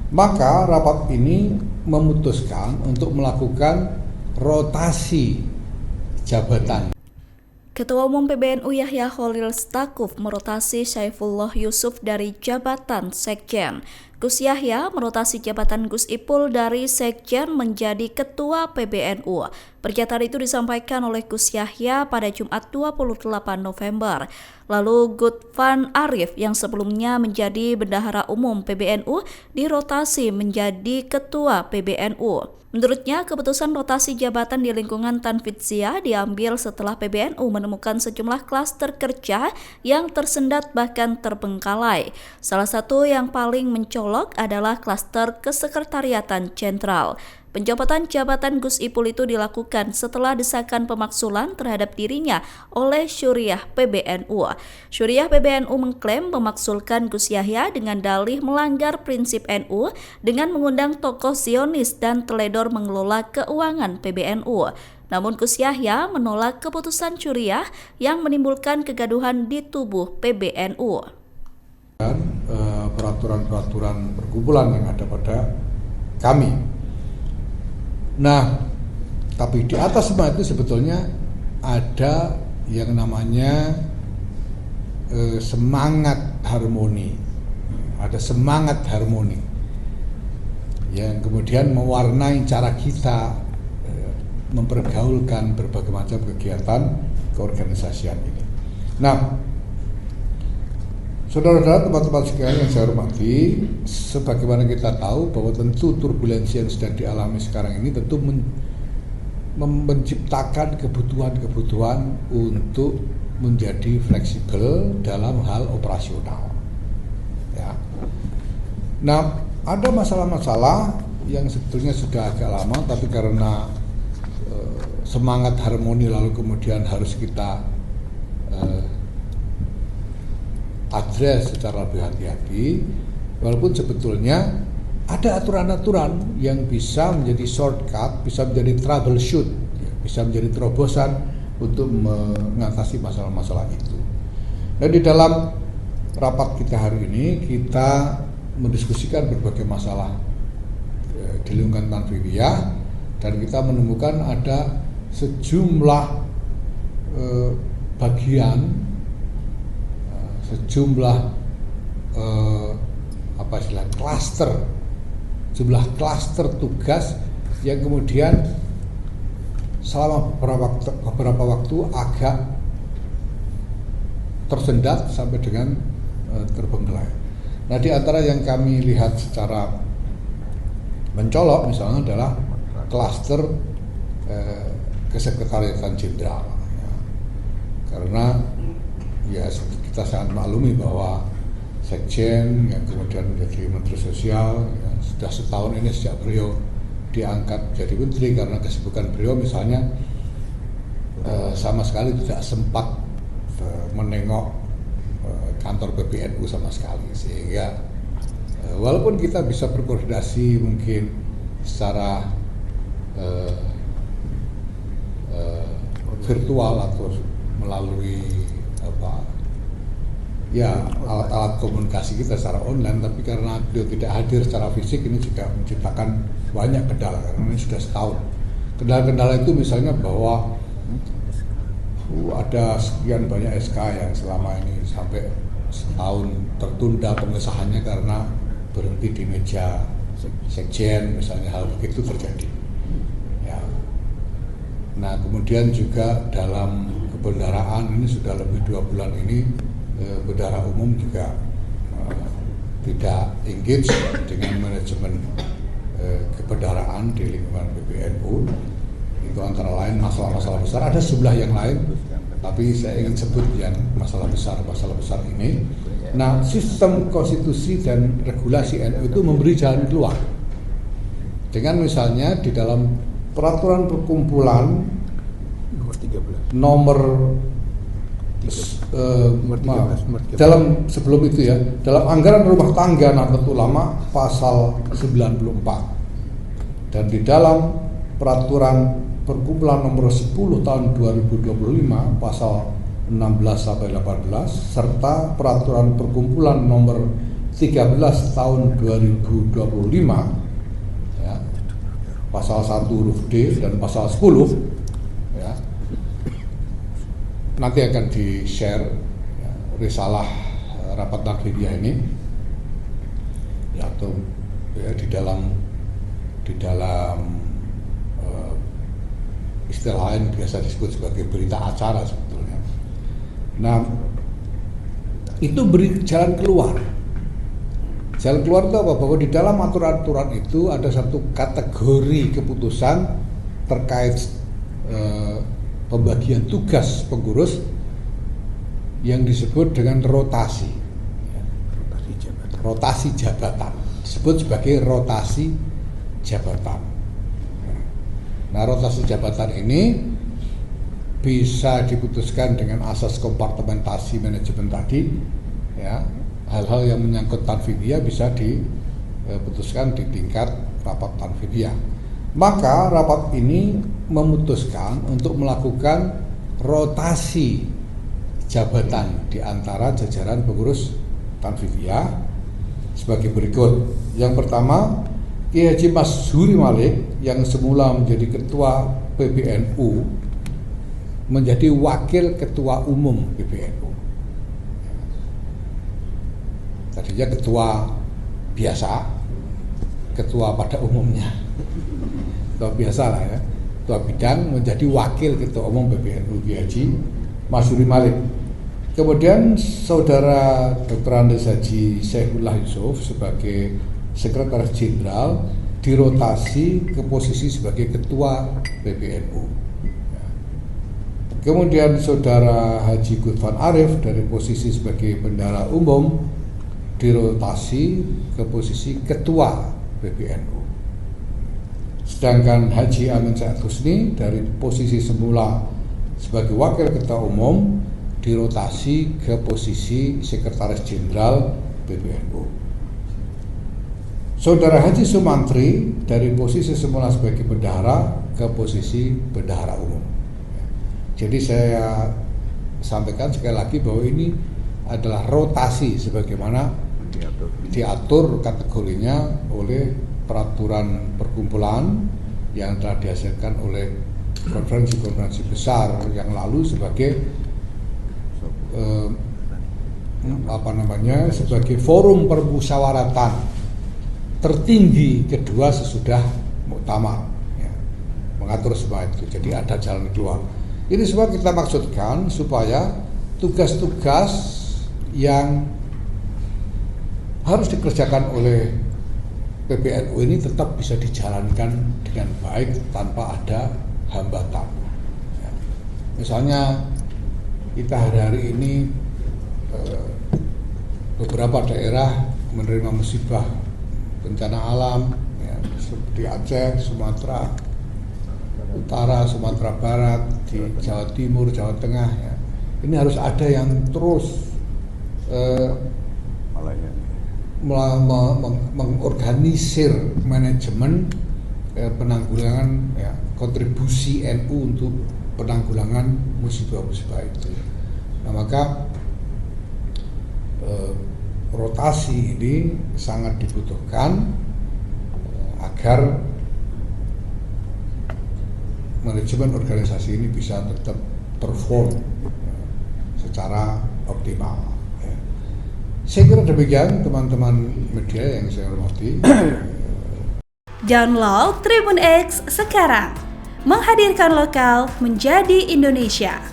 Maka rapat ini memutuskan untuk melakukan rotasi jabatan. Ketua Umum PBNU Yahya Khalil Stakuf merotasi Saifullah Yusuf dari jabatan Sekjen. Gus Yahya merotasi jabatan Gus Ipul dari Sekjen menjadi Ketua PBNU. Pernyataan itu disampaikan oleh Gus Yahya pada Jumat 28 November. Lalu Gutvan Arif yang sebelumnya menjadi Bendahara Umum PBNU dirotasi menjadi Ketua PBNU. Menurutnya, keputusan rotasi jabatan di lingkungan Tanfidzia diambil setelah PBNU menemukan sejumlah klaster kerja yang tersendat bahkan terbengkalai. Salah satu yang paling mencolok adalah klaster kesekretariatan sentral. Pencopotan jabatan Gus Ipul itu dilakukan setelah desakan pemaksulan terhadap dirinya oleh Syuriah PBNU. Syuriah PBNU mengklaim memaksulkan Gus Yahya dengan dalih melanggar prinsip NU dengan mengundang tokoh Zionis dan teledor mengelola keuangan PBNU. Namun Gus Yahya menolak keputusan Syuriah yang menimbulkan kegaduhan di tubuh PBNU. Peraturan-peraturan perkumpulan yang ada pada kami. Nah, tapi di atas semua itu sebetulnya ada yang namanya semangat harmoni. Ada semangat harmoni yang kemudian mewarnai cara kita mempergaulkan berbagai macam kegiatan keorganisasian ini. Nah, saudara-saudara, teman-teman sekalian yang saya hormati, sebagaimana kita tahu bahwa tentu turbulensi yang sedang dialami sekarang ini tentu menciptakan kebutuhan-kebutuhan untuk menjadi fleksibel dalam hal operasional. Ya. Nah, ada masalah-masalah yang sebetulnya sudah agak lama, tapi karena semangat harmoni lalu kemudian harus kita address secara lebih hati-hati, walaupun sebetulnya ada aturan-aturan yang bisa menjadi shortcut, bisa menjadi troubleshoot, bisa menjadi terobosan untuk mengatasi masalah-masalah itu. Nah, di dalam rapat kita hari ini kita mendiskusikan berbagai masalah di lingkungan Tanfidzia dan kita menemukan ada sejumlah bagian, sejumlah klaster tugas yang kemudian selama beberapa waktu agak tersendat sampai dengan terbengkalai. Nah, di antara yang kami lihat secara mencolok misalnya adalah klaster kesekretariatan jenderal, ya. Karena ya kita sangat maklumi bahwa Sekjen yang kemudian menjadi Menteri Sosial ya, sudah setahun ini sejak beliau diangkat jadi menteri, karena kesibukan beliau misalnya sama sekali tidak sempat menengok kantor PBNU sama sekali, sehingga walaupun kita bisa berkoordinasi mungkin secara virtual atau melalui alat-alat komunikasi kita secara online, tapi karena beliau tidak hadir secara fisik ini juga menciptakan banyak kendala, karena ini sudah setahun. Kendala-kendala itu misalnya bahwa ada sekian banyak SK yang selama ini sampai setahun tertunda pengesahannya karena berhenti di meja Sekjen, misalnya hal begitu terjadi. Ya. Nah, kemudian juga dalam kebendaraan ini sudah lebih 2 bulan ini bendahara umum juga tidak engage dengan manajemen kebendaraan di lingkungan PBNU. Itu antara lain masalah-masalah besar. Ada sejumlah yang lain, tapi saya ingin sebut yang masalah besar ini. Nah, sistem konstitusi dan regulasi NU itu memberi jalan keluar dengan misalnya di dalam peraturan perkumpulan nomor 13. Dalam sebelum itu ya, dalam anggaran rumah tangga Nahdlatul Ulama pasal 94 dan di dalam peraturan perkumpulan nomor 10 tahun 2025 pasal 16 sampai 18 serta peraturan perkumpulan nomor 13 tahun 2025 ya, pasal 1 huruf D dan pasal 10 ya, nanti akan di-share ya, risalah rapat tanfidiyah ini ya, atau ya, di dalam istilah lain biasa disebut sebagai berita acara sebetulnya. Nah, itu beri jalan keluar. Jalan keluar itu apa? Bahwa di dalam aturan-aturan itu ada satu kategori keputusan terkait pembagian tugas pengurus yang disebut dengan rotasi. Rotasi jabatan. Disebut sebagai rotasi jabatan. Nah, rotasi jabatan ini bisa diputuskan dengan asas kompartementasi manajemen tadi, ya. Hal-hal yang menyangkut tanfidiyah bisa diputuskan di tingkat rapat tanfidiyah. Maka rapat ini memutuskan untuk melakukan rotasi jabatan di antara jajaran pengurus tanfidiyah sebagai berikut. Yang pertama, Kiai Haji Masyhuri Malik yang semula menjadi ketua PBNU menjadi wakil ketua umum PBNU. Tadinya ketua biasa, ketua pada umumnya, ketua biasa lah ya, ketua bidang menjadi wakil ketua umum PBNU Kiai Haji Masyhuri Malik. Kemudian saudara Dr. Andes Haji Saifullah Yusuf sebagai Sekretaris Jenderal dirotasi ke posisi sebagai Ketua PBNU. Kemudian saudara Haji Gutvan Arif dari posisi sebagai Bendahara Umum dirotasi ke posisi Ketua PBNU. Sedangkan Haji Amin Said Husni dari posisi semula sebagai Wakil Ketua Umum dirotasi ke posisi Sekretaris Jenderal PBNU. Saudara Haji Sumantri dari posisi semula sebagai bendahara ke posisi bendahara umum. Jadi saya sampaikan sekali lagi bahwa ini adalah rotasi sebagaimana diatur kategorinya oleh peraturan perkumpulan yang telah dihasilkan oleh konferensi-konferensi besar yang lalu sebagai sebagai forum permusyawaratan tertinggi kedua sesudah muktamar ya, mengatur semua itu. Jadi ada jalan keluar. Ini semua kita maksudkan supaya tugas-tugas yang harus dikerjakan oleh PBNU ini tetap bisa dijalankan dengan baik tanpa ada hambatan ya. Misalnya kita hari-hari ini beberapa daerah menerima musibah bencana alam ya, seperti Aceh, Sumatera Utara, Sumatera Barat, di Jawa Timur, Jawa Tengah ya. Ini harus ada yang terus mengorganisir manajemen penanggulangan ya, kontribusi NU untuk penanggulangan musibah-musibah itu. Nah, maka rotasi ini sangat dibutuhkan agar manajemen organisasi ini bisa tetap perform secara optimal. Saya kira demikian teman-teman media yang saya hormati. Download Tribun X sekarang, menghadirkan lokal menjadi Indonesia.